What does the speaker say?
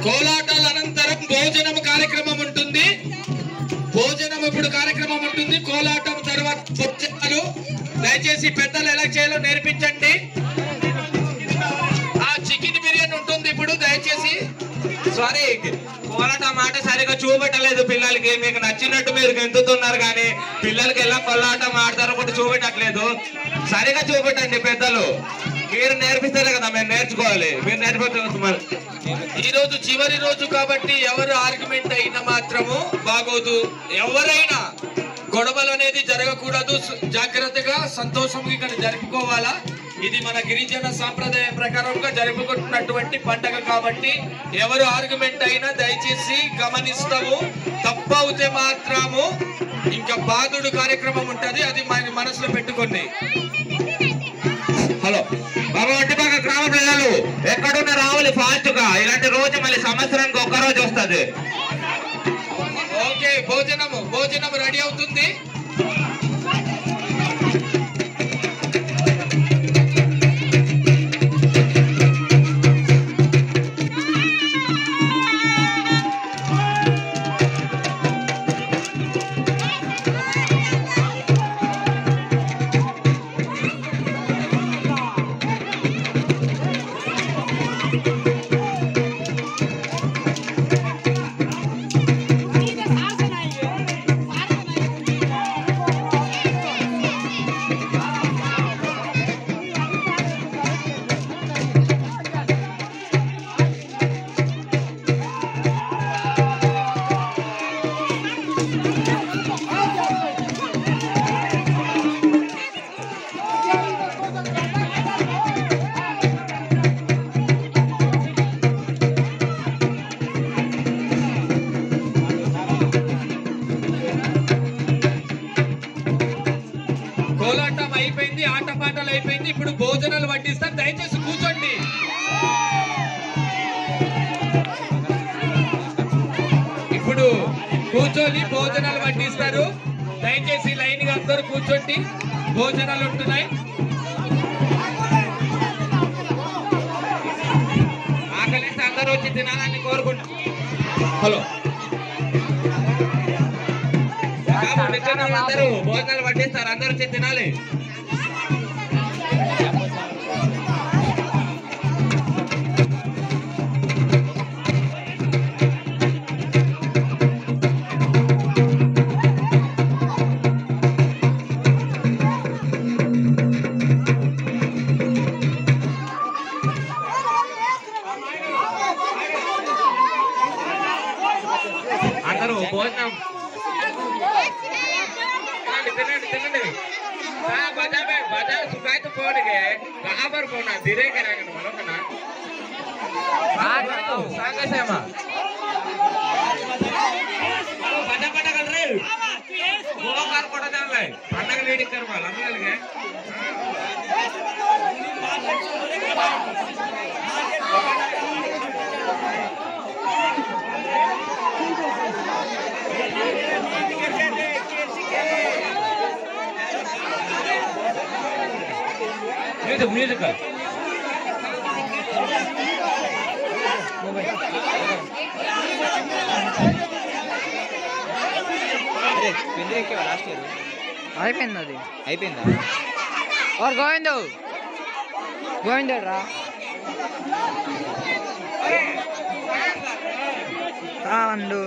కోలాటాల అనంతరం భోజనం కార్యక్రమం ఉంటుంది. భోజనం ఇప్పుడు కార్యక్రమం ఉంటుంది. కోలాటం తర్వాత భోజనాలు. దయచేసి పెద్దలు ఎలా చేయాలో నేర్పించండి. ఆ చికెన్ బిర్యానీ ఉంటుంది ఇప్పుడు. దయచేసి సారీ, కోలాటం మాట సరిగా చూపెట్టలేదు పిల్లలకి. మీకు నచ్చినట్టు మీరు గెంతుతున్నారు కానీ పిల్లలకి ఎలా కోలాటం ఆడతారో కూడా చూపెట్టట్లేదు. సరిగా చూపెట్టండి పెద్దలు. మీరు నేర్పిస్తారే కదా మేము నేర్చుకోవాలి. మీరు నేర్పించారు. ఈ రోజు చివరి రోజు కాబట్టి ఎవరు ఆర్గ్యుమెంట్ అయినా మాత్రము బాగోదు. ఎవరైనా గొడవలు అనేది జరగకూడదు. జాగ్రత్తగా సంతోషంగా ఇక్కడ జరుపుకోవాలా. ఇది మన గిరిజన సాంప్రదాయ ప్రకారంగా జరుపుకుంటున్నటువంటి పండగ కాబట్టి ఎవరు ఆర్గ్యుమెంట్ అయినా దయచేసి గమనిస్తాము. తప్పవుతే మాత్రము ఇంకా బాధుడు కార్యక్రమం ఉంటది. అది మన మనసులో పెట్టుకోండి. హలో బాబా, ఒంటిపాక గ్రామ ప్రజలు ఎక్కడున్న రావాలి ఫాస్ట్ గా. ఇలాంటి రోజు మళ్ళీ సంవత్సరానికి ఒక్క రోజు వస్తుంది. ఓకే, భోజనం రెడీ అవుతుంది. కోలాటం అయిపోయింది, ఆటపాటలు అయిపోయింది. ఇప్పుడు భోజనాలు వడ్డిస్తారు. దయచేసి కూర్చోండి. ఇప్పుడు కూర్చొని భోజనాలు వడ్డిస్తారు. దయచేసి లైన్ గా అందరూ కూర్చోండి. భోజనాలు ఉంటున్నాయి. ఆకలిస్తే అందరూ వచ్చి తినాలని కోరుకుంటాం. హలో, అందరూ భోజనాలు వడ్డిస్తారు. అందరూ వచ్చి తినాలి. అందరూ భోజనం తినండి. बाजार सुखाए तो कौन गए कहाँ पर पहुंचा धीरे करेंगे मानो का ना सांगे से हम बाजार पटा कर रहे वो कार पटा जान ले पटा के लीडिंग कर वाला हम लगे म्यूजिक అయిపోయిందా और గోవిందో రా వండు